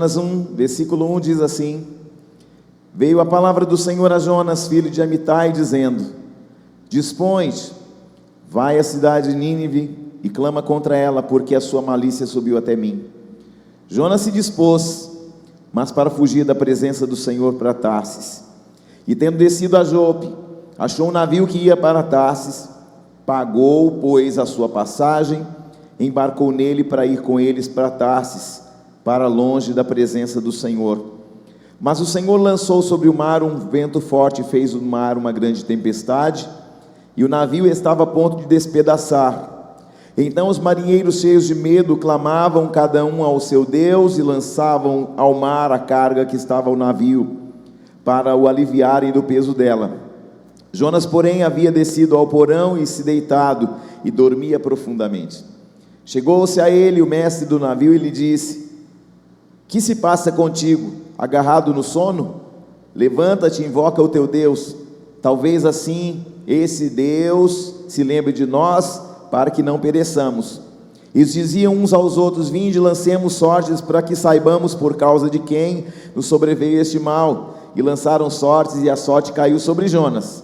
Jonas 1, versículo 1 diz assim: Veio a palavra do Senhor a Jonas, filho de Amitai, dizendo: Dispõe-te, vai à cidade de Nínive e clama contra ela, porque a sua malícia subiu até mim. Jonas se dispôs, mas para fugir da presença do Senhor, para Tarsis. E tendo descido a Jope, achou um navio que ia para Tarsis, pagou, pois, a sua passagem, embarcou nele para ir com eles para Tarsis, para longe da presença do Senhor. Mas o Senhor lançou sobre o mar um vento forte e fez do mar uma grande tempestade, e o navio estava a ponto de despedaçar. Então os marinheiros, cheios de medo, clamavam cada um ao seu Deus e lançavam ao mar a carga que estava ao navio, para o aliviarem do peso dela. Jonas, porém, havia descido ao porão e se deitado, e dormia profundamente. Chegou-se a ele o mestre do navio e lhe disse: Que se passa contigo, agarrado no sono? Levanta-te e invoca o teu Deus, talvez assim esse Deus se lembre de nós, para que não pereçamos. Eles diziam uns aos outros: Vinde, lancemos sortes, para que saibamos por causa de quem nos sobreveio este mal. E lançaram sortes, e a sorte caiu sobre Jonas.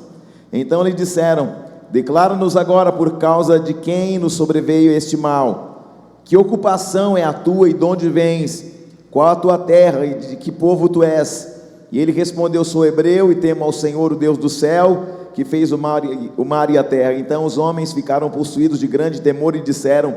Então lhe disseram: Declara-nos agora por causa de quem nos sobreveio este mal. Que ocupação é a tua e de onde vens? Qual a tua terra e de que povo tu és? E ele respondeu: Sou hebreu e temo ao Senhor, o Deus do céu, que fez o mar e a terra. Então os homens ficaram possuídos de grande temor e disseram: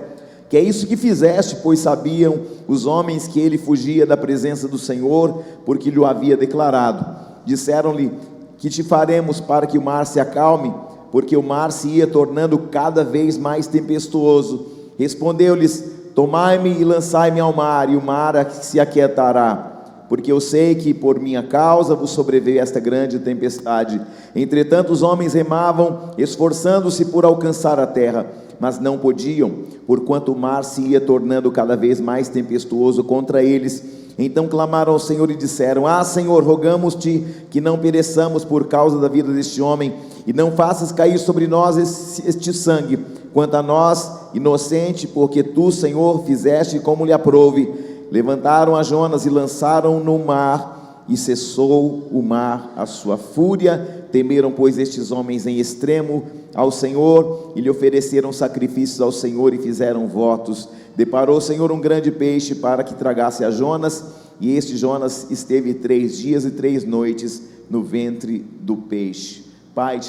Que é isso que fizeste? Pois sabiam os homens que ele fugia da presença do Senhor, porque lhe o havia declarado. Disseram-lhe: Que te faremos para que o mar se acalme? Porque o mar se ia tornando cada vez mais tempestuoso. Respondeu-lhes: Tomai-me e lançai-me ao mar, e o mar se aquietará. Porque eu sei que por minha causa vos sobreveio esta grande tempestade. Entretanto os homens remavam, esforçando-se por alcançar a terra, mas não podiam, porquanto o mar se ia tornando cada vez mais tempestuoso contra eles. Então clamaram ao Senhor e disseram: Senhor, rogamos-te que não pereçamos por causa da vida deste homem, e não faças cair sobre nós este sangue. Quanto a nós, inocente, porque tu, Senhor, fizeste como lhe aprouve. Levantaram a Jonas e lançaram no mar, e cessou o mar a sua fúria. Temeram, pois, estes homens em extremo ao Senhor, e lhe ofereceram sacrifícios ao Senhor, e fizeram votos. Deparou o Senhor um grande peixe para que tragasse a Jonas, e este Jonas esteve 3 dias e 3 noites no ventre do peixe. Pai,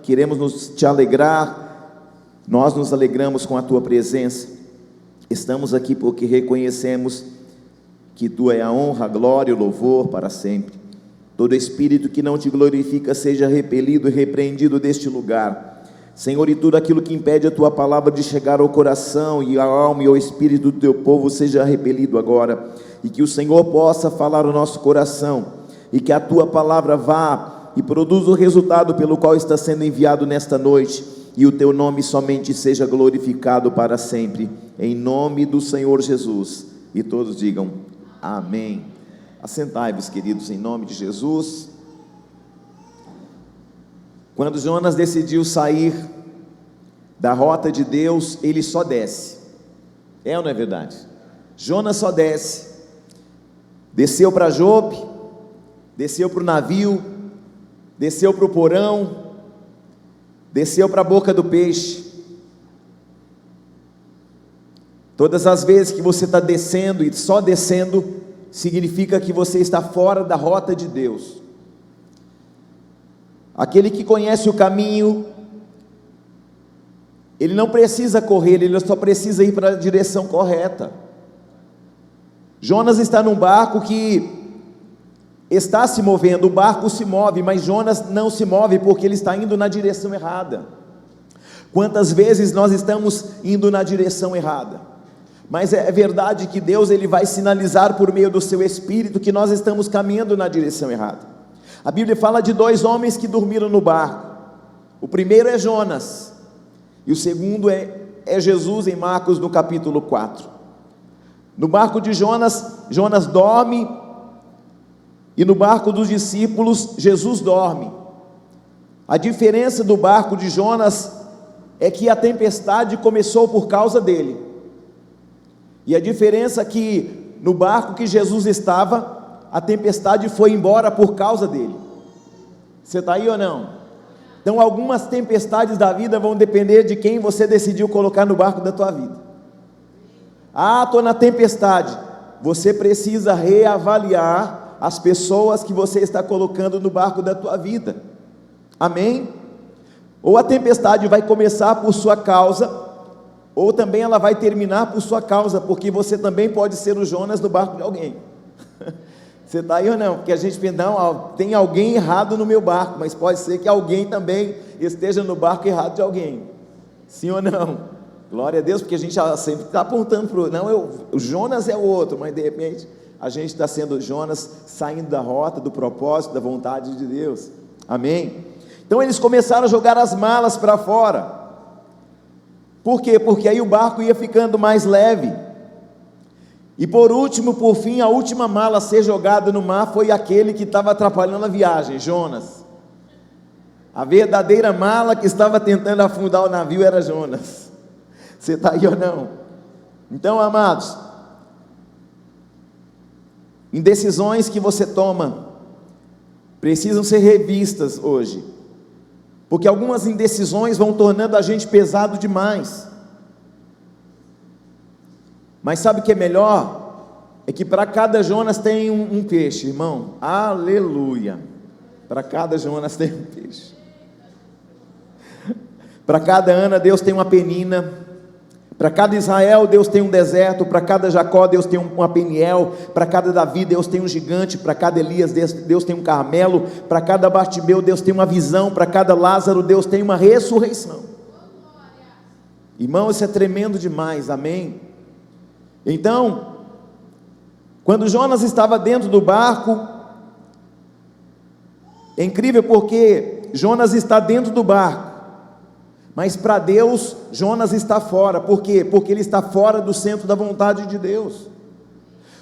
queremos te alegrar, nós nos alegramos com a tua presença. Estamos aqui porque reconhecemos que tu é a honra, a glória e o louvor para sempre. Todo espírito que não te glorifica seja repelido e repreendido deste lugar, Senhor, e tudo aquilo que impede a tua palavra de chegar ao coração e à alma e ao espírito do teu povo seja repelido agora, e que o Senhor possa falar o nosso coração, e que a tua palavra vá e produza o resultado pelo qual está sendo enviado nesta noite, e o teu nome somente seja glorificado para sempre, em nome do Senhor Jesus. E todos digam amém. Assentai-vos, queridos, em nome de Jesus. Quando Jonas decidiu sair da rota de Deus, ele só desce. É ou não é verdade? Jonas só desce. Desceu para Jope, desceu para o navio, desceu para o porão, desceu para a boca do peixe. Todas as vezes que você está descendo e só descendo, significa que você está fora da rota de Deus. Aquele que conhece o caminho, ele não precisa correr, ele só precisa ir para a direção correta. Jonas está num barco que está se movendo, o barco se move, mas Jonas não se move porque ele está indo na direção errada. Quantas vezes nós estamos indo na direção errada? Mas é verdade que Deus ele vai sinalizar por meio do seu Espírito que nós estamos caminhando na direção errada. A Bíblia fala de 2 homens que dormiram no barco. O primeiro é Jonas, e o segundo é Jesus em Marcos no capítulo 4. No barco de Jonas, Jonas dorme, e no barco dos discípulos, Jesus dorme. A diferença do barco de Jonas é que a tempestade começou por causa dele, e a diferença é que no barco que Jesus estava, a tempestade foi embora por causa dele. Você está aí ou não? Então algumas tempestades da vida vão depender de quem você decidiu colocar no barco da tua vida. Ah, estou na tempestade. Você precisa reavaliar as pessoas que você está colocando no barco da tua vida. Amém? Ou a tempestade vai começar por sua causa, ou também ela vai terminar por sua causa, porque você também pode ser o Jonas no barco de alguém. Você está aí ou não? Porque a gente pensa, não, tem alguém errado no meu barco, mas pode ser que alguém também esteja no barco errado de alguém. Sim ou não? Glória a Deus, porque a gente sempre está apontando para o... Não, o Jonas é o outro, mas de repente a gente está sendo Jonas, saindo da rota, do propósito, da vontade de Deus. Amém? Então eles começaram a jogar as malas para fora. Por quê? Porque aí o barco ia ficando mais leve. E por último, por fim, a última mala a ser jogada no mar foi aquele que estava atrapalhando a viagem, Jonas. A verdadeira mala que estava tentando afundar o navio era Jonas. Você está aí ou não? Então, amados, indecisões que você toma precisam ser revistas hoje, porque algumas indecisões vão tornando a gente pesado demais. Mas sabe o que é melhor? É que para cada Jonas tem um peixe, irmão. Aleluia! Para cada Jonas tem um peixe. Para cada Ana Deus tem uma Penina. Para cada Israel Deus tem um deserto. Para cada Jacó Deus tem uma Peniel. Para cada Davi Deus tem um gigante. Para cada Elias Deus tem um Carmelo. Para cada Bartimeu Deus tem uma visão. Para cada Lázaro Deus tem uma ressurreição. Irmão, isso é tremendo demais, amém? Então, quando Jonas estava dentro do barco, é incrível porque Jonas está dentro do barco, mas para Deus Jonas está fora. Por quê? Porque ele está fora do centro da vontade de Deus.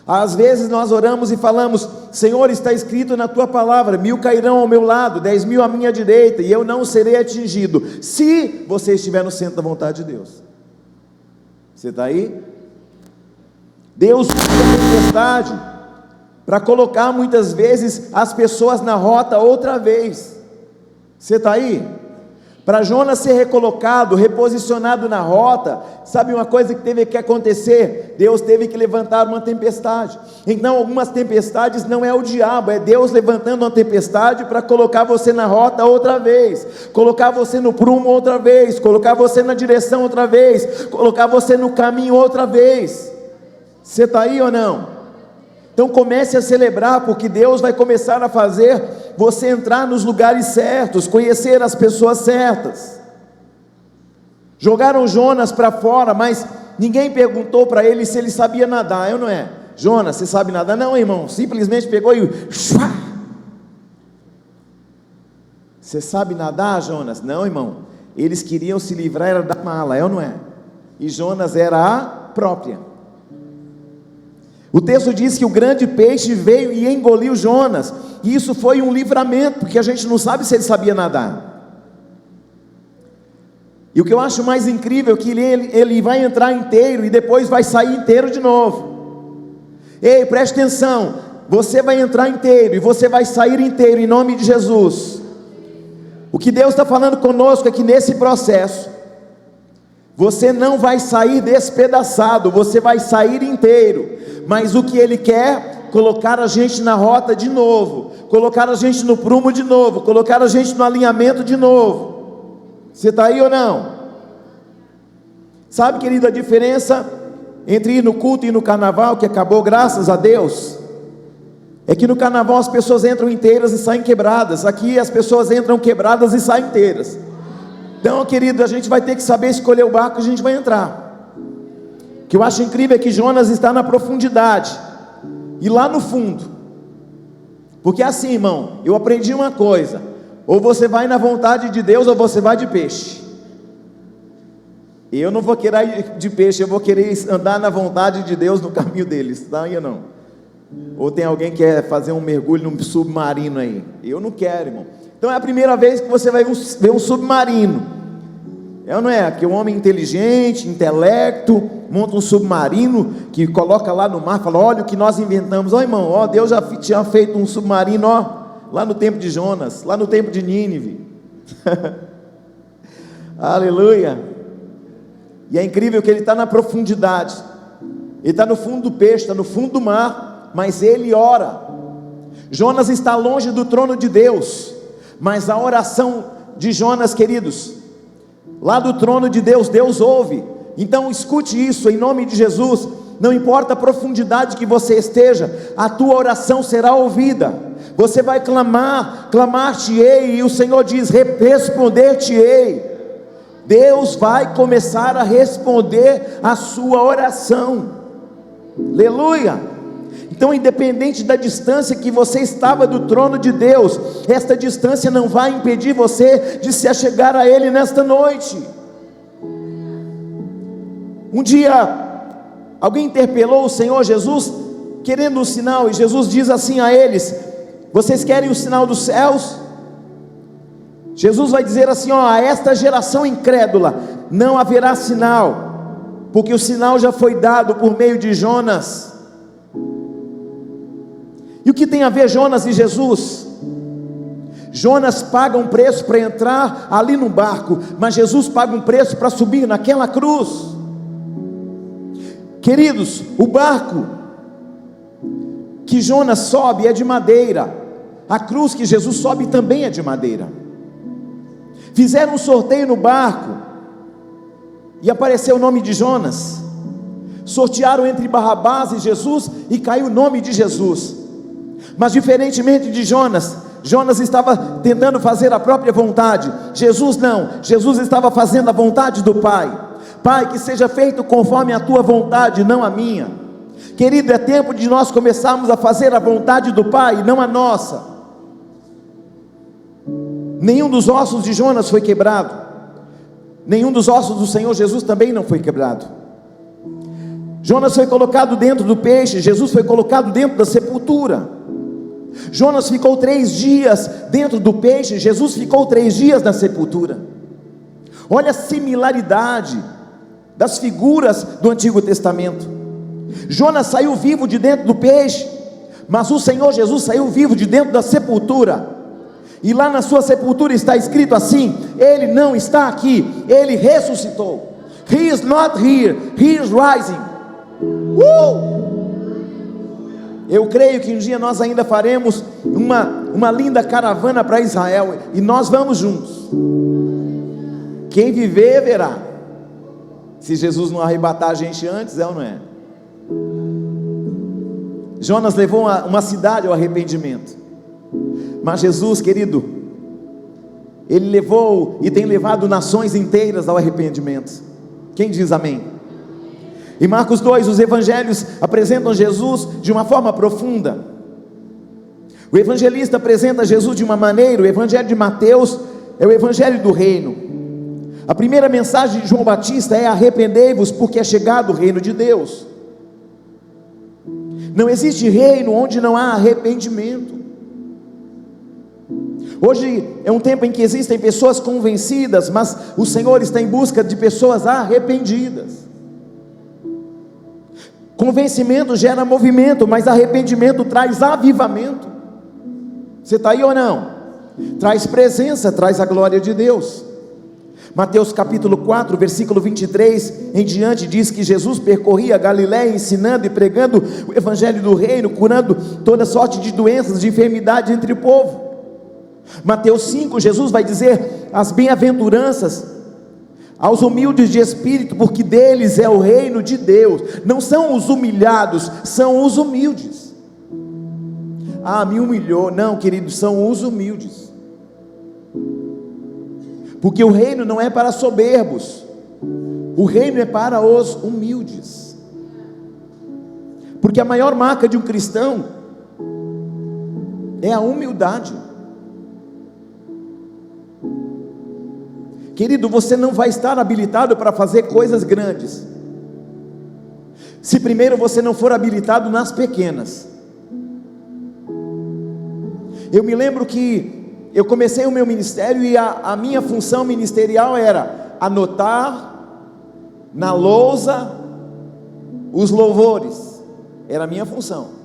Às vezes nós oramos e falamos: Senhor, está escrito na tua palavra, 1000 cairão ao meu lado, 10.000 à minha direita, e eu não serei atingido, se você estiver no centro da vontade de Deus. Você está aí? Deus usa a tempestade para colocar muitas vezes as pessoas na rota outra vez. Você está aí? Para Jonas ser recolocado, reposicionado na rota, sabe uma coisa que teve que acontecer? Deus teve que levantar uma tempestade. Então algumas tempestades não é o diabo, é Deus levantando uma tempestade para colocar você na rota outra vez, colocar você no prumo outra vez, colocar você na direção outra vez, colocar você no caminho outra vez. Você está aí ou não? Então comece a celebrar, porque Deus vai começar a fazer você entrar nos lugares certos, conhecer as pessoas certas. Jogaram Jonas para fora, mas ninguém perguntou para ele se ele sabia nadar, não é? Jonas, você sabe nadar? Não, irmão, simplesmente pegou e... Você sabe nadar, Jonas? Não, irmão, eles queriam se livrar da mala, é ou não é? E Jonas era a própria. O texto diz que o grande peixe veio e engoliu Jonas, e isso foi um livramento, porque a gente não sabe se ele sabia nadar. E o que eu acho mais incrível é que ele vai entrar inteiro e depois vai sair inteiro de novo. Ei, preste atenção, você vai entrar inteiro e você vai sair inteiro em nome de Jesus. O que Deus está falando conosco é que nesse processo você não vai sair despedaçado, você vai sair inteiro. Mas o que Ele quer? Colocar a gente na rota de novo, colocar a gente no prumo de novo, colocar a gente no alinhamento de novo. Você está aí ou não? Sabe, querido, a diferença entre ir no culto e ir no carnaval, que acabou graças a Deus, é que no carnaval as pessoas entram inteiras e saem quebradas. Aqui as pessoas entram quebradas e saem inteiras. Então, querido, a gente vai ter que saber escolher o barco que a gente vai entrar. O que eu acho incrível é que Jonas está na profundidade e lá no fundo. Porque assim, irmão, eu aprendi uma coisa: ou você vai na vontade de Deus, ou você vai de peixe. Eu não vou querer ir de peixe, eu vou querer andar na vontade de Deus, no caminho deles, tá aí ou não? Ou tem alguém que quer fazer um mergulho num submarino aí? Eu não quero, irmão. Então é a primeira vez que você vai ver um submarino. É ou não é? Que o homem inteligente, intelecto, monta um submarino, que coloca lá no mar, fala, olha o que nós inventamos. Ó irmão, ó, Deus já tinha feito um submarino, ó, lá no tempo de Jonas, lá no tempo de Nínive. Aleluia. E é incrível que ele está na profundidade, ele está no fundo do peixe, está no fundo do mar, mas ele ora. Jonas está longe do trono de Deus, mas a oração de Jonas, queridos, lá do trono de Deus, Deus ouve. Então escute isso em nome de Jesus. Não importa a profundidade que você esteja, a tua oração será ouvida. Você vai clamar, clamar-te-ei, e o Senhor diz, responder-te-ei. Deus vai começar a responder a sua oração. Aleluia. Então, independente da distância que você estava do trono de Deus, esta distância não vai impedir você de se achegar a Ele nesta noite. Um dia, alguém interpelou o Senhor Jesus, querendo um sinal, e Jesus diz assim a eles, vocês querem o sinal dos céus? Jesus vai dizer assim, ó, a esta geração incrédula, não haverá sinal, porque o sinal já foi dado por meio de Jonas. E o que tem a ver Jonas e Jesus? Jonas paga um preço para entrar ali no barco, mas Jesus paga um preço para subir naquela cruz. Queridos, o barco que Jonas sobe é de madeira, a cruz que Jesus sobe também é de madeira. Fizeram um sorteio no barco e apareceu o nome de Jonas. Sortearam entre Barrabás e Jesus e caiu o nome de Jesus. Mas diferentemente de Jonas, Jonas estava tentando fazer a própria vontade, Jesus não, Jesus estava fazendo a vontade do Pai. Pai, que seja feito conforme a tua vontade, não a minha. Querido, é tempo de nós começarmos a fazer a vontade do Pai, não a nossa. Nenhum dos ossos de Jonas foi quebrado, nenhum dos ossos do Senhor Jesus também não foi quebrado. Jonas foi colocado dentro do peixe, Jesus foi colocado dentro da sepultura. Jonas ficou 3 dias dentro do peixe, Jesus ficou 3 dias na sepultura. Olha a similaridade das figuras do Antigo Testamento. Jonas saiu vivo de dentro do peixe, mas o Senhor Jesus saiu vivo de dentro da sepultura. E lá na sua sepultura está escrito assim: Ele não está aqui, Ele ressuscitou. He is not here, He is rising. Eu creio que um dia nós ainda faremos uma linda caravana para Israel, e nós vamos juntos. Quem viver verá, se Jesus não arrebatar a gente antes, é ou não é? Jonas levou uma cidade ao arrependimento, mas Jesus, querido, Ele levou e tem levado nações inteiras ao arrependimento. Quem diz amém? Em Marcos 2, os evangelhos apresentam Jesus de uma forma profunda. O evangelista apresenta Jesus de uma maneira. O evangelho de Mateus é o evangelho do reino. A primeira mensagem de João Batista é: arrependei-vos, porque é chegado o reino de Deus. Não existe reino onde não há arrependimento. Hoje é um tempo em que existem pessoas convencidas, mas o Senhor está em busca de pessoas arrependidas. Convencimento gera movimento, mas arrependimento traz avivamento. Você está aí ou não? Traz presença, traz a glória de Deus. Mateus capítulo 4, versículo 23 em diante, diz que Jesus percorria a Galiléia, ensinando e pregando o evangelho do reino, curando toda sorte de doenças, de enfermidade entre o povo. Mateus 5, Jesus vai dizer as bem-aventuranças aos humildes de espírito, porque deles é o reino de Deus. Não são os humilhados, são os humildes. Ah, me humilhou. Não, queridos, são os humildes. Porque o reino não é para soberbos, o reino é para os humildes. Porque a maior marca de um cristão é a humildade. Querido, você não vai estar habilitado para fazer coisas grandes se primeiro você não for habilitado nas pequenas. Eu me lembro que eu comecei o meu ministério e a minha função ministerial era anotar na lousa os louvores. Era a minha função.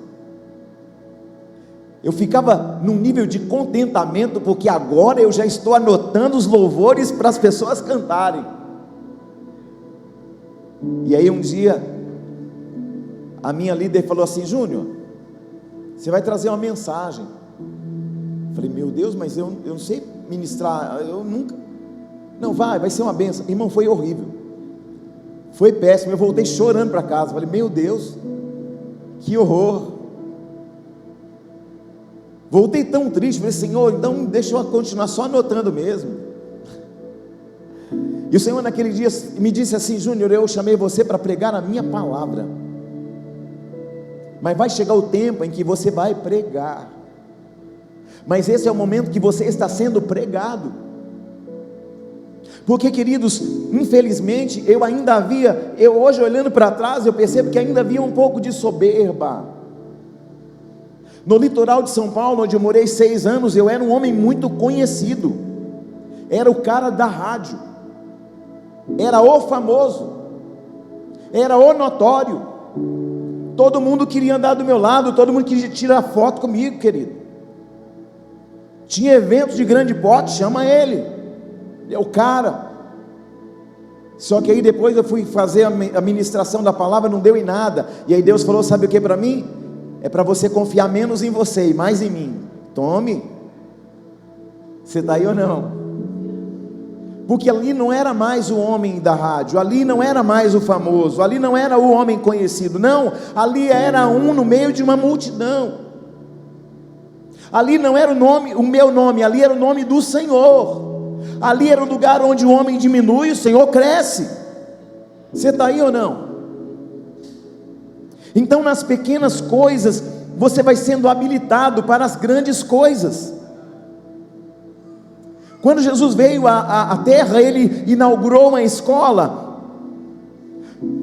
Eu ficava num nível de contentamento, porque agora eu já estou anotando os louvores para as pessoas cantarem. E aí um dia, a minha líder falou assim: Júnior, você vai trazer uma mensagem. Eu falei: meu Deus, mas eu não sei ministrar, eu nunca. Não, vai ser uma bênção. Irmão, foi horrível, foi péssimo. Eu voltei chorando para casa. Falei: meu Deus, que horror. Voltei tão triste. Falei: Senhor, então deixa eu continuar só anotando mesmo. E o Senhor naquele dia me disse assim: Júnior, eu chamei você para pregar a minha palavra, mas vai chegar o tempo em que você vai pregar. Mas esse é o momento que você está sendo pregado. Porque, queridos, infelizmente eu ainda havia, hoje olhando para trás, eu percebo que ainda havia um pouco de soberba. No litoral de São Paulo, onde eu morei 6 anos, eu era um homem muito conhecido, era o cara da rádio, era o famoso, era o notório. Todo mundo queria andar do meu lado, todo mundo queria tirar foto comigo, querido. Tinha eventos de grande porte, chama ele, é o cara. Só que aí depois eu fui fazer a ministração da palavra, não deu em nada. E aí Deus falou: sabe o que para mim? É para você confiar menos em você e mais em mim. Tome. Você está aí ou não? Porque ali não era mais o homem da rádio, ali não era mais o famoso, ali não era o homem conhecido, não, ali era um no meio de uma multidão. Ali não era o meu nome, ali era o nome do Senhor. Ali era o lugar onde o homem diminui, o Senhor cresce. Você está aí ou não? Então, nas pequenas coisas, você vai sendo habilitado para as grandes coisas. Quando Jesus veio à terra, ele inaugurou uma escola,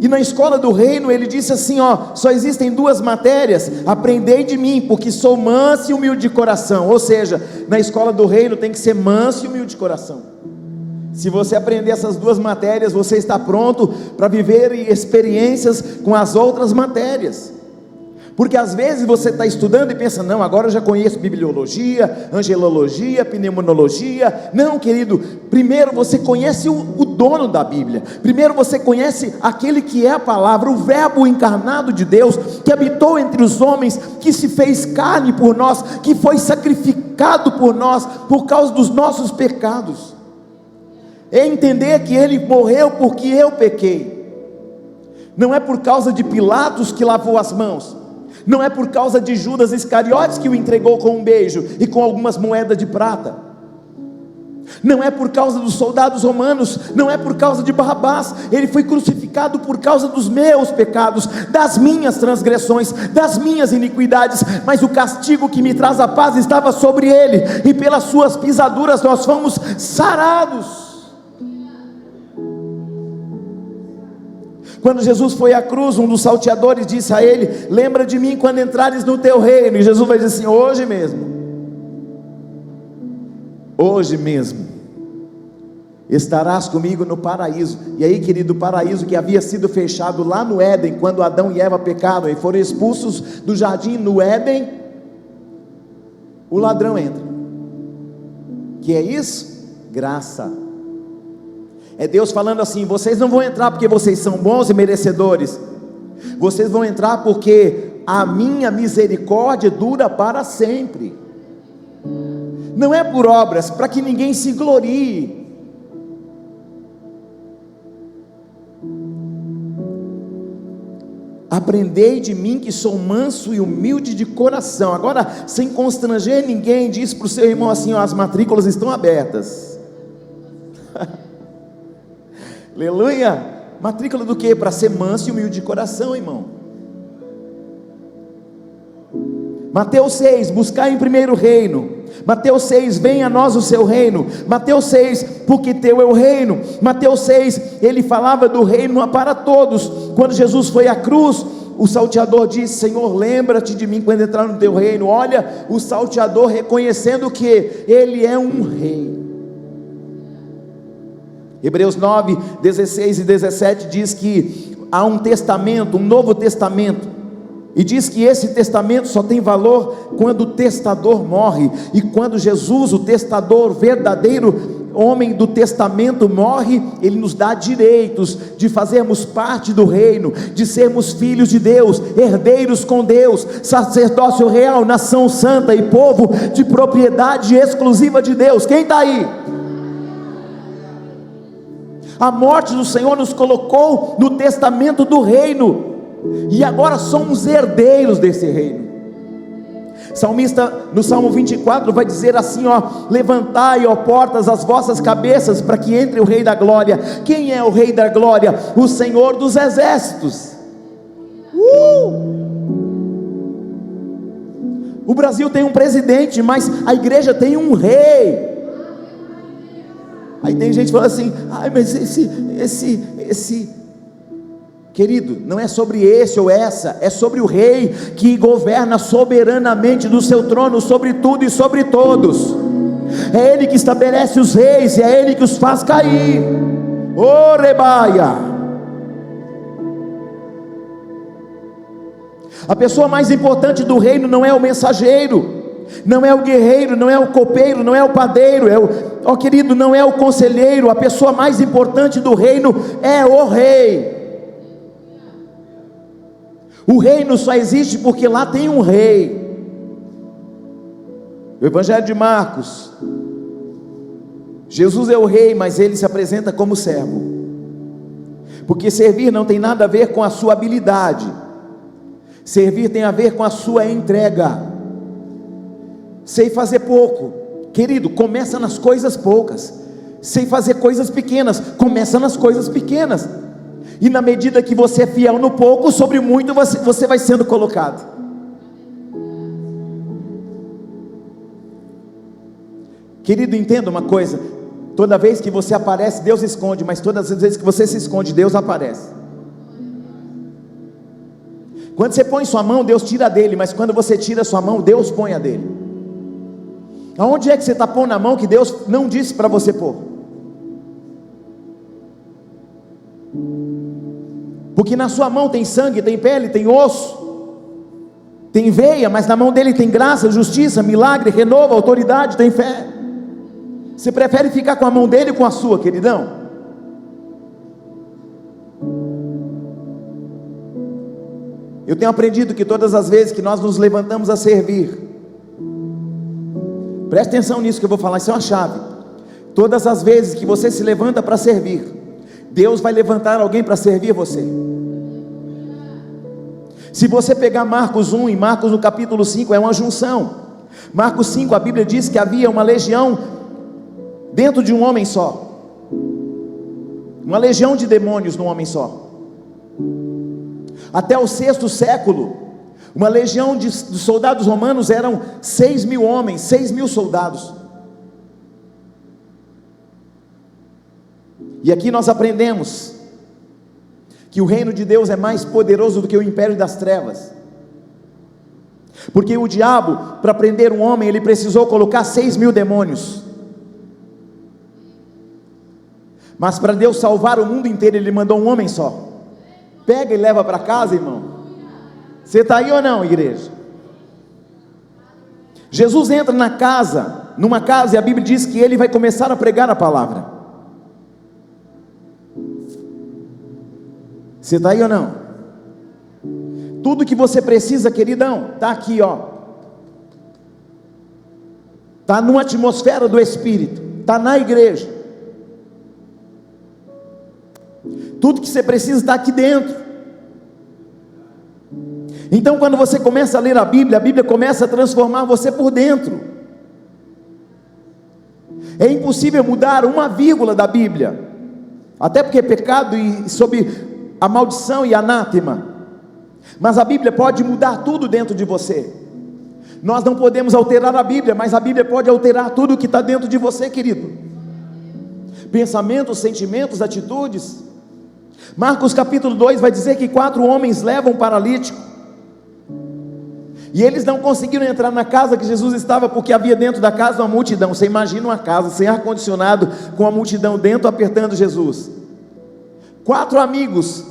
e na escola do reino ele disse assim: só existem 2 matérias, aprendei de mim, porque sou manso e humilde de coração. Ou seja, na escola do reino tem que ser manso e humilde de coração. Se você aprender essas 2 matérias, você está pronto para viver experiências com as outras matérias. Porque às vezes você está estudando e pensa: não, agora eu já conheço bibliologia, angelologia, pneumonologia. Não, querido, primeiro você conhece o dono da Bíblia, primeiro você conhece aquele que é a palavra, o verbo encarnado de Deus, que habitou entre os homens, que se fez carne por nós, que foi sacrificado por nós, por causa dos nossos pecados. É entender que Ele morreu porque eu pequei. Não é por causa de Pilatos que lavou as mãos, não é por causa de Judas Iscariotes que o entregou com um beijo e com algumas moedas de prata, não é por causa dos soldados romanos, não é por causa de Barrabás. Ele foi crucificado por causa dos meus pecados, das minhas transgressões, das minhas iniquidades, mas o castigo que me traz a paz estava sobre ele, e pelas suas pisaduras nós fomos sarados. Quando Jesus foi à cruz, um dos salteadores disse a ele: lembra de mim quando entrares no teu reino. E Jesus vai dizer assim: hoje mesmo estarás comigo no paraíso. E aí, querido, o paraíso que havia sido fechado lá no Éden, quando Adão e Eva pecaram e foram expulsos do jardim no Éden, o ladrão entra. Que é isso? Graça. É Deus falando assim: vocês não vão entrar porque vocês são bons e merecedores, vocês vão entrar porque a minha misericórdia dura para sempre. Não é por obras, para que ninguém se glorie. Aprendei de mim que sou manso e humilde de coração. Agora, sem constranger ninguém, diz para o seu irmão assim: as matrículas estão abertas. Aleluia. Matrícula do que? Para ser manso e humilde de coração, irmão. Mateus 6, buscar em primeiro reino. Mateus 6, venha a nós o seu reino. Mateus 6, porque teu é o reino. Mateus 6, ele falava do reino para todos. Quando Jesus foi à cruz, o salteador disse: Senhor, lembra-te de mim quando entrar no teu reino. Olha, o salteador reconhecendo que ele é um rei. Hebreus 9, 16 e 17 diz que há um testamento, um novo testamento, e diz que esse testamento só tem valor quando o testador morre, e quando Jesus, o testador verdadeiro, homem do testamento, morre, ele nos dá direitos de fazermos parte do reino, de sermos filhos de Deus, herdeiros com Deus, sacerdócio real, nação santa e povo de propriedade exclusiva de Deus. Quem está aí? A morte do Senhor nos colocou no testamento do reino, e agora somos herdeiros desse reino. Salmista no Salmo 24 vai dizer assim, ó: levantai, ó portas, as vossas cabeças, para que entre o Rei da Glória. Quem é o Rei da Glória? O Senhor dos Exércitos. O Brasil tem um presidente, mas a igreja tem um rei. Aí tem gente falando assim: ai, mas esse querido, não é sobre esse ou essa, é sobre o rei que governa soberanamente do seu trono sobre tudo e sobre todos. É ele que estabelece os reis, e é ele que os faz cair. Ô rebaia! A pessoa mais importante do reino não é o mensageiro, não é o guerreiro, não é o copeiro, não é o padeiro, querido, não é o conselheiro. A pessoa mais importante do reino é o rei. O reino só existe porque lá tem um rei. O Evangelho de Marcos, Jesus é o rei, mas ele se apresenta como servo, porque servir não tem nada a ver com a sua habilidade, servir tem a ver com a sua entrega. Sei fazer pouco, querido, começa nas coisas poucas. Sei fazer coisas pequenas, começa nas coisas pequenas, e na medida que você é fiel no pouco, sobre muito você vai sendo colocado. Querido, entenda uma coisa: toda vez que você aparece, Deus esconde, mas todas as vezes que você se esconde, Deus aparece. Quando você põe sua mão, Deus tira dele, mas quando você tira sua mão, Deus põe a dele. Aonde é que você está pondo a mão que Deus não disse para você pôr? Porque na sua mão tem sangue, tem pele, tem osso, tem veia, mas na mão dele tem graça, justiça, milagre, renovo, autoridade, tem fé. Você prefere ficar com a mão dele ou com a sua, queridão? Eu tenho aprendido que todas as vezes que nós nos levantamos a servir, preste atenção nisso que eu vou falar, isso é uma chave. Todas as vezes que você se levanta para servir, Deus vai levantar alguém para servir você. Se você pegar Marcos 1 e Marcos no capítulo 5, é uma junção. Marcos 5, a Bíblia diz que havia uma legião dentro de um homem só, uma legião de demônios num homem só. Até o 6º século, uma legião de soldados romanos eram 6.000 homens, 6.000 soldados. E aqui nós aprendemos que o reino de Deus é mais poderoso do que o império das trevas, porque o diabo, para prender um homem, ele precisou colocar 6.000 demônios, mas para Deus salvar o mundo inteiro, ele mandou um homem só. Pega e leva para casa, irmão. Você está aí ou não, igreja? Jesus entra numa casa, e a Bíblia diz que ele vai começar a pregar a palavra. Você está aí ou não? Tudo que você precisa, queridão, está aqui, ó. Está numa atmosfera do Espírito, está na igreja. Tudo que você precisa está aqui dentro. Então quando você começa a ler a Bíblia começa a transformar você por dentro. É impossível mudar uma vírgula da Bíblia, até porque é pecado e sob a maldição e anátema, mas a Bíblia pode mudar tudo dentro de você. Nós não podemos alterar a Bíblia, mas a Bíblia pode alterar tudo que está dentro de você, querido. Pensamentos, sentimentos, atitudes. Marcos capítulo 2 vai dizer que 4 homens levam um paralítico, E eles não conseguiram entrar na casa que Jesus estava, porque havia dentro da casa uma multidão. Você imagina uma casa sem ar-condicionado, com a multidão dentro apertando Jesus. 4 amigos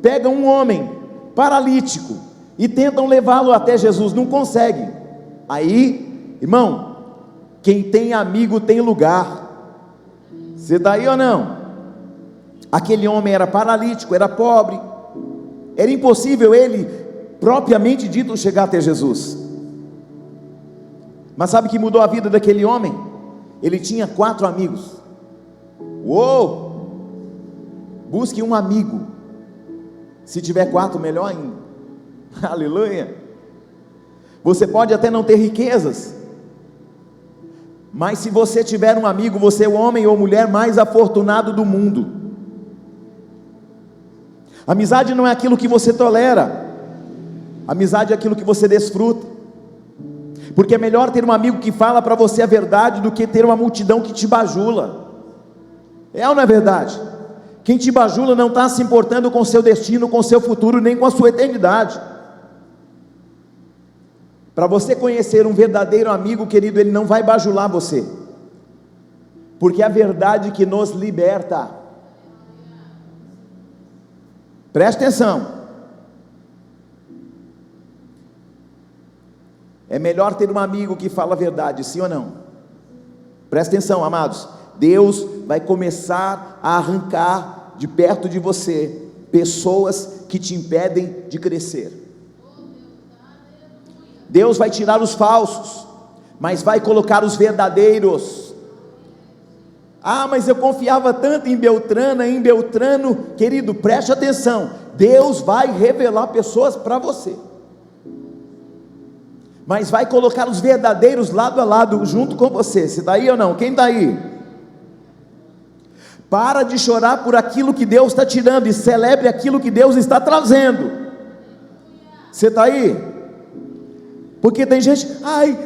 pegam um homem paralítico e tentam levá-lo até Jesus, não conseguem. Aí, irmão, quem tem amigo tem lugar. Você está aí ou não? Aquele homem era paralítico, era pobre, era impossível ele, propriamente dito, chegar até Jesus. Mas sabe o que mudou a vida daquele homem? Ele tinha 4 amigos. Uou! Busque um amigo. Se tiver 4, melhor ainda. Aleluia! Você pode até não ter riquezas, mas se você tiver um amigo, você é o homem ou mulher mais afortunado do mundo. Amizade não é aquilo que você tolera, amizade é aquilo que você desfruta. Porque é melhor ter um amigo que fala para você a verdade do que ter uma multidão que te bajula. É ou não é verdade? Quem te bajula não está se importando com o seu destino, com o seu futuro, nem com a sua eternidade. Para você conhecer um verdadeiro amigo, querido, ele não vai bajular você, porque é a verdade que nos liberta. Preste atenção. É melhor ter um amigo que fala a verdade, sim ou não? Preste atenção, amados. Deus vai começar a arrancar de perto de você pessoas que te impedem de crescer. Deus vai tirar os falsos, mas vai colocar os verdadeiros. Ah, mas eu confiava tanto em Beltrana, em Beltrano. Querido, preste atenção. Deus vai revelar pessoas para você, mas vai colocar os verdadeiros lado a lado, junto com você. Você está aí ou não? Quem está aí? Para de chorar por aquilo que Deus está tirando e celebre aquilo que Deus está trazendo. Você está aí? Porque tem gente,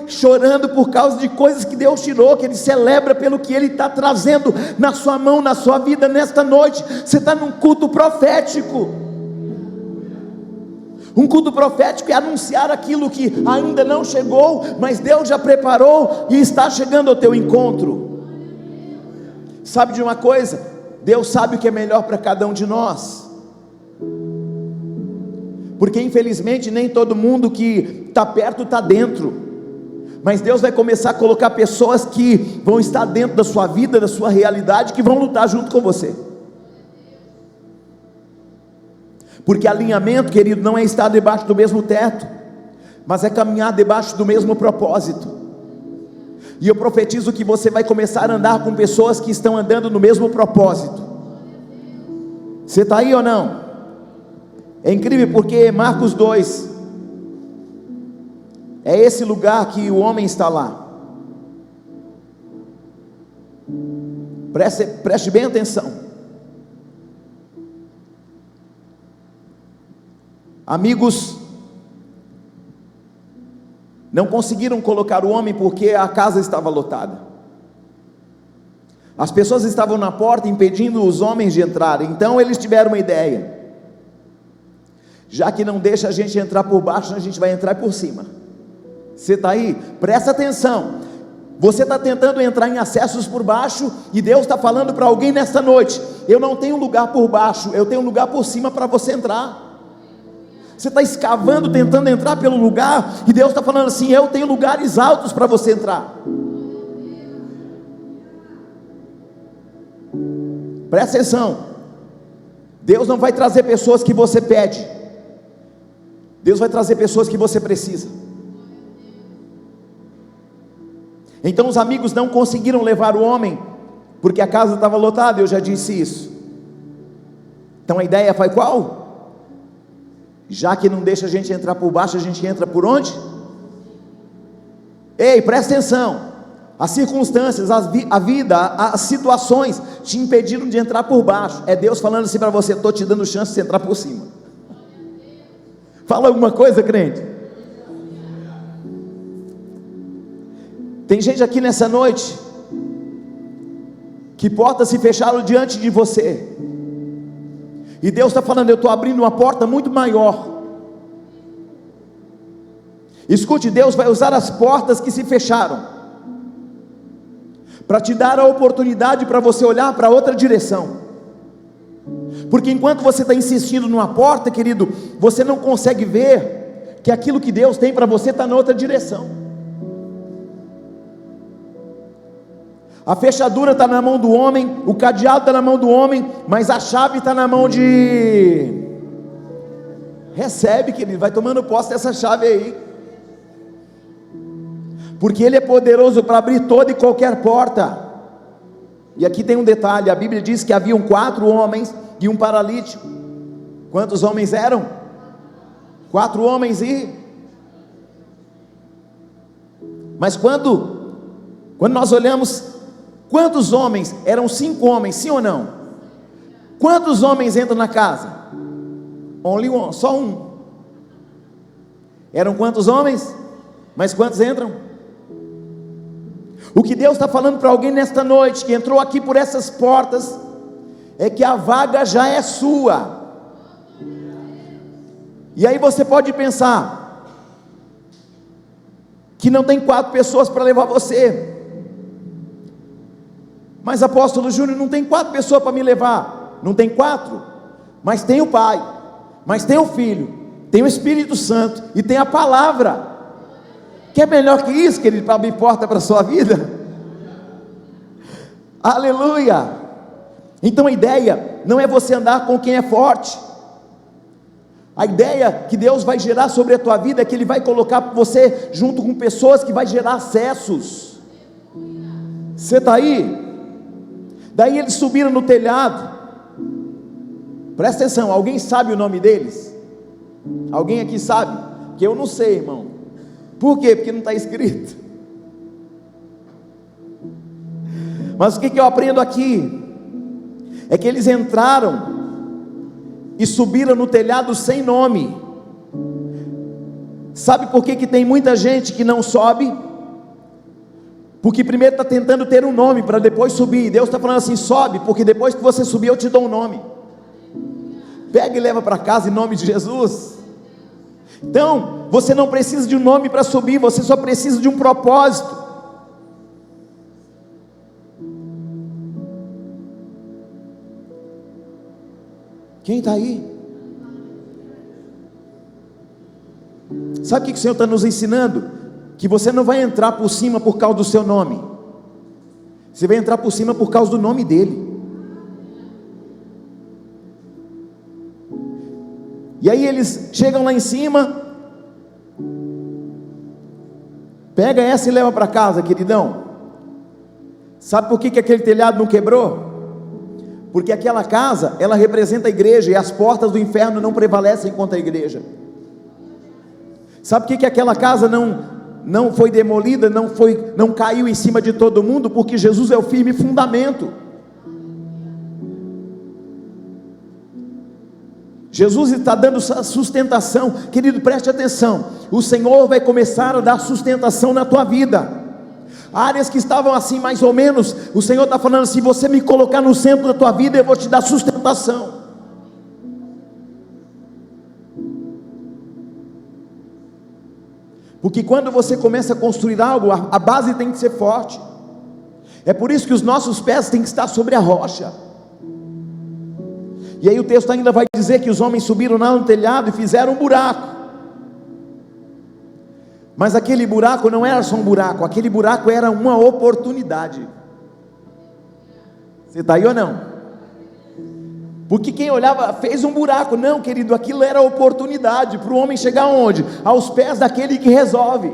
chorando por causa de coisas que Deus tirou, que ele celebra pelo que ele está trazendo na sua mão, na sua vida nesta noite. Você está num culto profético. Um culto profético é anunciar aquilo que ainda não chegou, mas Deus já preparou e está chegando ao teu encontro. Sabe de uma coisa? Deus sabe o que é melhor para cada um de nós. Porque infelizmente nem todo mundo que está perto está dentro, mas Deus vai começar a colocar pessoas que vão estar dentro da sua vida, da sua realidade, que vão lutar junto com você. Porque alinhamento, querido, não é estar debaixo do mesmo teto, mas é caminhar debaixo do mesmo propósito. E eu profetizo que você vai começar a andar com pessoas que estão andando no mesmo propósito. Você está aí ou não? É incrível porque Marcos 2, é esse lugar que o homem está lá. Preste bem atenção. Amigos não conseguiram colocar o homem porque a casa estava lotada. As pessoas estavam na porta impedindo os homens de entrarem. Então eles tiveram uma ideia: já que não deixa a gente entrar por baixo, a gente vai entrar por cima. Você está aí? Presta atenção. Você está tentando entrar em acessos por baixo, e Deus está falando para alguém nesta noite: eu não tenho lugar por baixo, eu tenho lugar por cima para você entrar. Você está escavando, tentando entrar pelo lugar, e Deus está falando assim: eu tenho lugares altos para você entrar. Presta atenção. Deus não vai trazer pessoas que você pede, Deus vai trazer pessoas que você precisa. Então os amigos não conseguiram levar o homem, porque a casa estava lotada, eu já disse isso. Então a ideia foi qual? Já que não deixa a gente entrar por baixo, a gente entra por onde? Ei, presta atenção. As circunstâncias, a vida, as situações te impediram de entrar por baixo. É Deus falando assim para você: estou te dando chance de entrar por cima. Fala alguma coisa, crente. Tem gente aqui nessa noite que portas se fecharam diante de você, e Deus está falando: eu estou abrindo uma porta muito maior. Escute, Deus vai usar as portas que se fecharam para te dar a oportunidade para você olhar para outra direção. Porque enquanto você está insistindo numa porta, querido, você não consegue ver que aquilo que Deus tem para você está na outra direção. A fechadura está na mão do homem, o cadeado está na mão do homem, mas a chave está na mão de... Recebe, querido, vai tomando posse dessa chave aí, porque Ele é poderoso para abrir toda e qualquer porta. E aqui tem um detalhe, a Bíblia diz que haviam 4 homens e um paralítico. Quantos homens eram? 4 homens Mas quando nós olhamos, quantos homens? Eram 5 homens, sim ou não? Quantos homens entram na casa? Only one, só um. Eram quantos homens? Mas quantos entram? O que Deus está falando para alguém nesta noite, que entrou aqui por essas portas, é que a vaga já é sua. E aí você pode pensar que não tem 4 pessoas para levar você. Mas apóstolo Júnior, não tem 4 pessoas para me levar. Não tem 4, mas tem o Pai, mas tem o Filho, tem o Espírito Santo e tem a palavra. Quer melhor que isso, querido, para abrir porta para a sua vida? Aleluia! Então a ideia não é você andar com quem é forte. A ideia que Deus vai gerar sobre a tua vida é que Ele vai colocar você junto com pessoas que vai gerar acessos. Você está aí? Daí eles subiram no telhado. Presta atenção, alguém sabe o nome deles? Alguém aqui sabe? Que eu não sei, irmão. Por quê? Porque não está escrito. Mas o que eu aprendo aqui? É que eles entraram e subiram no telhado sem nome. Sabe por que tem muita gente que não sobe? Porque primeiro está tentando ter um nome para depois subir. Deus está falando assim: sobe, porque depois que você subir eu te dou um nome. Pega e leva para casa em nome de Jesus. Então, você não precisa de um nome para subir, você só precisa de um propósito. Quem está aí? Sabe o que o Senhor está nos ensinando? Que você não vai entrar por cima por causa do seu nome, você vai entrar por cima por causa do nome dEle. E aí eles chegam lá em cima, pega essa e leva para casa, queridão. Sabe por que aquele telhado não quebrou? Porque aquela casa, ela representa a igreja, e as portas do inferno não prevalecem contra a igreja. Sabe por que aquela casa não foi demolida, não caiu em cima de todo mundo? Porque Jesus é o firme fundamento. Jesus está dando sustentação. Querido, preste atenção, o Senhor vai começar a dar sustentação na tua vida. Áreas que estavam assim mais ou menos, o Senhor está falando: se você me colocar no centro da tua vida, eu vou te dar sustentação. Porque quando você começa a construir algo, a base tem que ser forte. É por isso que os nossos pés têm que estar sobre a rocha. E aí o texto ainda vai dizer que os homens subiram lá no telhado e fizeram um buraco. Mas aquele buraco não era só um buraco, aquele buraco era uma oportunidade. Você está aí ou não? Porque quem olhava fez um buraco. Não, querido, aquilo era oportunidade para o homem chegar aonde? Aos pés daquele que resolve.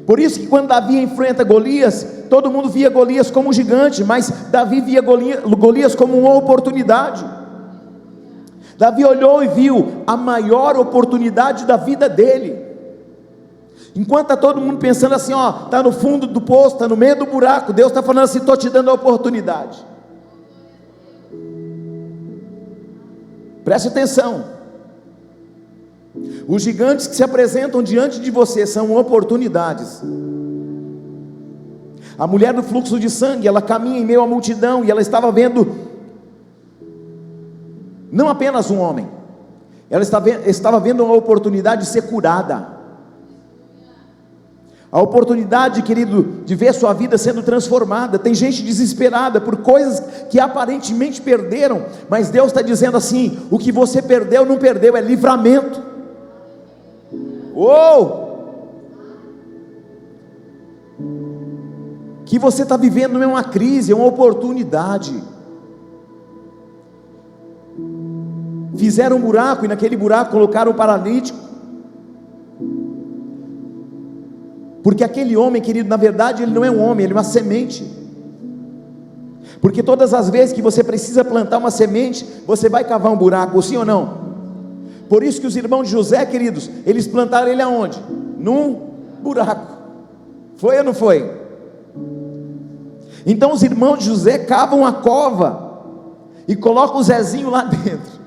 Por isso que quando Davi enfrenta Golias, todo mundo via Golias como um gigante, mas Davi via Golias como uma oportunidade. Davi olhou e viu a maior oportunidade da vida dele. Enquanto está todo mundo pensando assim, está no fundo do poço, está no meio do buraco, Deus está falando assim: estou te dando a oportunidade. Preste atenção. Os gigantes que se apresentam diante de você são oportunidades. A mulher do fluxo de sangue, ela caminha em meio à multidão, e ela estava vendo não apenas um homem, Ela estava vendo uma oportunidade de ser curada. A oportunidade, querido, de ver sua vida sendo transformada. Tem gente desesperada por coisas que aparentemente perderam, mas Deus está dizendo assim: o que você perdeu não perdeu, é livramento. Que você está vivendo não é uma crise, é uma oportunidade. Fizeram um buraco e naquele buraco colocaram um paralítico, porque aquele homem, querido, na verdade ele não é um homem, ele é uma semente. Porque todas as vezes que você precisa plantar uma semente, você vai cavar um buraco, sim ou não? Por isso que os irmãos de José, queridos, eles plantaram ele aonde? Num buraco. Foi ou não foi? Então os irmãos de José cavam a cova e colocam o Zezinho lá dentro.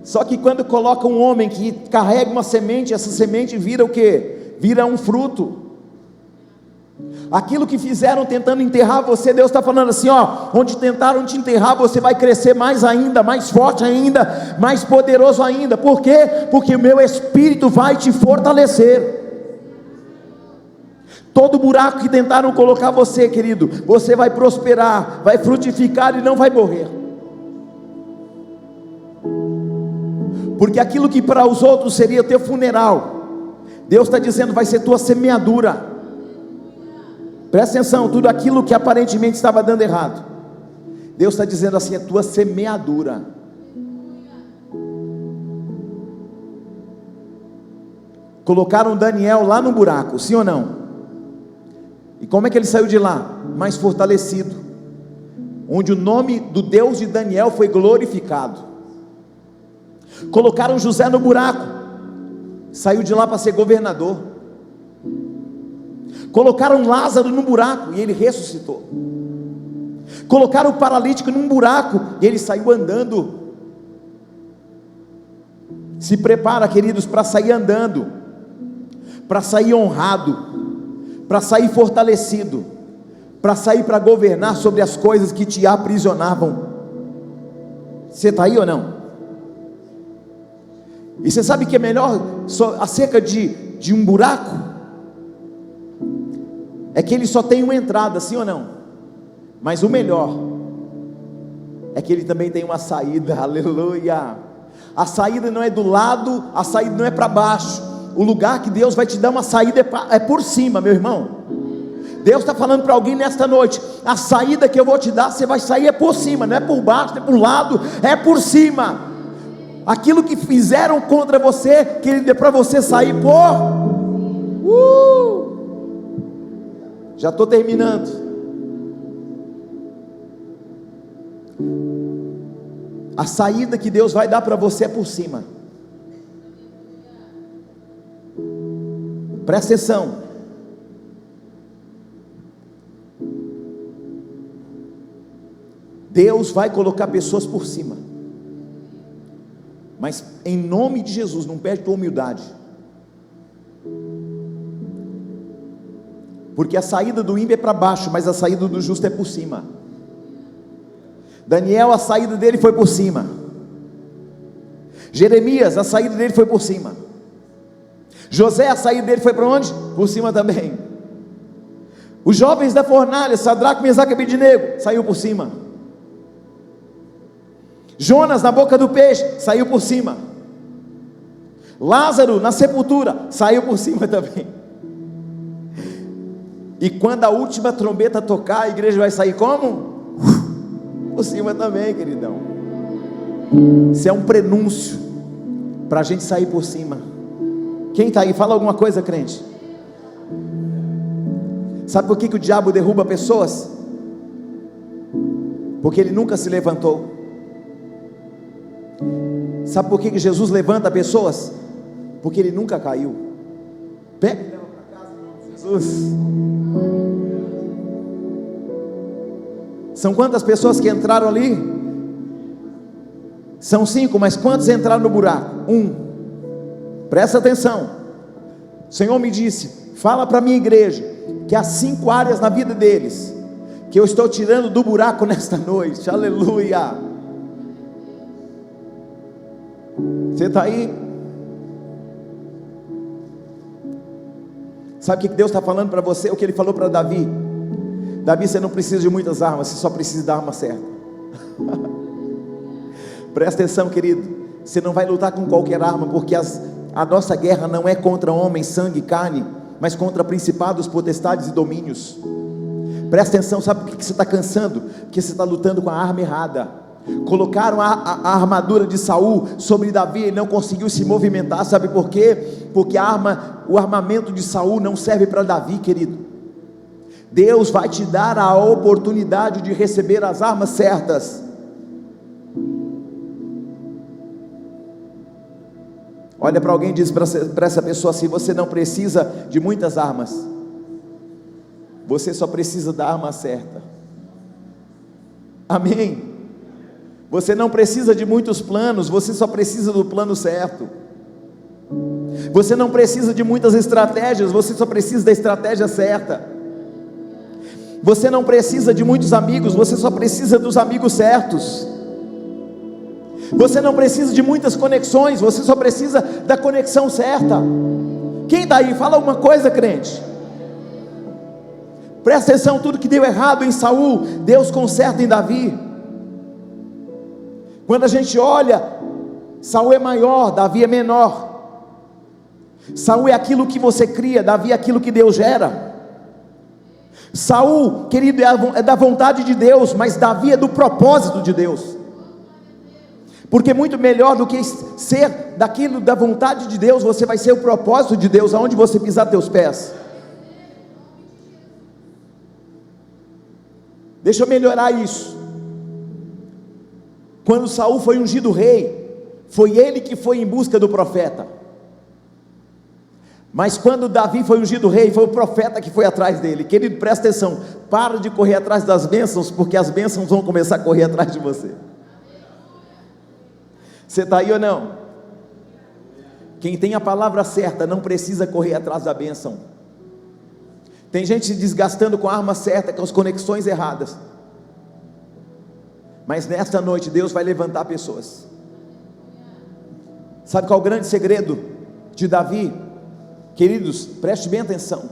Só que quando coloca um homem que carrega uma semente, essa semente vira o quê? Vira um fruto. Aquilo que fizeram tentando enterrar você, Deus está falando assim, ó, onde tentaram te enterrar, você vai crescer mais ainda, mais forte ainda, mais poderoso ainda. Por quê? Porque o meu Espírito vai te fortalecer. Todo buraco que tentaram colocar você, querido, você vai prosperar, vai frutificar e não vai morrer. Porque aquilo que para os outros seria teu funeral, Deus está dizendo vai ser tua semeadura. Presta atenção, tudo aquilo que aparentemente estava dando errado, Deus está dizendo assim, é tua semeadura. Colocaram Daniel lá no buraco, sim ou não? E como é que ele saiu de lá? Mais fortalecido, onde o nome do Deus de Daniel foi glorificado. Colocaram José no buraco, saiu de lá para ser governador. Colocaram Lázaro no buraco e ele ressuscitou. Colocaram o paralítico num buraco e ele saiu andando. Se prepara, queridos, para sair andando, para sair honrado, para sair fortalecido, para sair para governar sobre as coisas que te aprisionavam. Você está aí ou não? E você sabe que é melhor acerca de um buraco? É que ele só tem uma entrada, sim ou não? Mas o melhor é que ele também tem uma saída, aleluia. A saída não é do lado, a saída não é para baixo. O lugar que Deus vai te dar uma saída é por cima, meu irmão. Deus está falando para alguém nesta noite: a saída que eu vou te dar, você vai sair é por cima, não é por baixo, não é por lado, é por cima. Aquilo que fizeram contra você, querido, é para você sair por... Já estou terminando. A saída que Deus vai dar para você é por cima. Presta atenção. Deus vai colocar pessoas por cima, mas em nome de Jesus, não perde tua humildade. Porque a saída do ímpio é para baixo, mas a saída do justo é por cima. Daniel, a saída dele foi por cima. Jeremias, a saída dele foi por cima. José, a saída dele foi para onde? Por cima também. Os jovens da fornalha, Sadraque, Mesaque e Abednego, saiu por cima. Jonas na boca do peixe, saiu por cima. Lázaro na sepultura, saiu por cima também. E quando a última trombeta tocar, a igreja vai sair como? Por cima também, queridão. Isso é um prenúncio para a gente sair por cima. Quem está aí? Fala alguma coisa, crente. Sabe por que o diabo derruba pessoas? Porque ele nunca se levantou. Sabe por que Jesus levanta pessoas? Porque ele nunca caiu. Pega e leva para casa em nome de Jesus. São quantas pessoas que entraram ali? São 5, mas quantos entraram no buraco? 1. Presta atenção. O Senhor me disse: fala para a minha igreja que há 5 áreas na vida deles que eu estou tirando do buraco nesta noite. Aleluia. Você está aí? Sabe o que Deus está falando para você? O que Ele falou para Davi: Davi, você não precisa de muitas armas, você só precisa da arma certa. Presta atenção, querido, você não vai lutar com qualquer arma, porque a nossa guerra não é contra homens, sangue e carne, mas contra principados, potestades e domínios. Presta atenção, sabe por que você está cansando? Porque você está lutando com a arma errada. Colocaram a armadura de Saul sobre Davi, ele não conseguiu se movimentar. Sabe por quê? Porque o armamento de Saul não serve para Davi, querido. Deus vai te dar a oportunidade de receber as armas certas. Olha para alguém e diz para essa pessoa assim: você não precisa de muitas armas, você só precisa da arma certa. Amém? Você não precisa de muitos planos, você só precisa do plano certo. Você não precisa de muitas estratégias, você só precisa da estratégia certa. Você não precisa de muitos amigos, você só precisa dos amigos certos. Você não precisa de muitas conexões, você só precisa da conexão certa. Quem está aí? Fala uma coisa, crente. Presta atenção, tudo que deu errado em Saul, Deus conserta em Davi. Quando a gente olha, Saul é maior, Davi é menor. Saul é aquilo que você cria, Davi é aquilo que Deus gera. Saul, querido, é da vontade de Deus, mas Davi é do propósito de Deus. Porque muito melhor do que ser daquilo da vontade de Deus, você vai ser o propósito de Deus, aonde você pisar teus pés. Deixa eu melhorar isso. Quando Saul foi ungido rei, foi ele que foi em busca do profeta. Mas quando Davi foi ungido rei, foi o profeta que foi atrás dele. Querido, presta atenção, para de correr atrás das bênçãos, porque as bênçãos vão começar a correr atrás de você. Você está aí ou não? Quem tem a palavra certa não precisa correr atrás da bênção. Tem gente se desgastando com a arma certa, com as conexões erradas. Mas nesta noite Deus vai levantar pessoas. Sabe qual é o grande segredo de Davi? Queridos, preste bem atenção.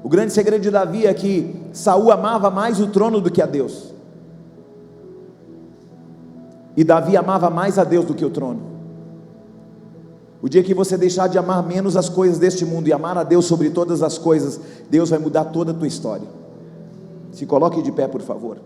O grande segredo de Davi é que Saul amava mais o trono do que a Deus, e Davi amava mais a Deus do que o trono. O dia que você deixar de amar menos as coisas deste mundo e amar a Deus sobre todas as coisas, Deus vai mudar toda a tua história. Se coloque de pé, por favor.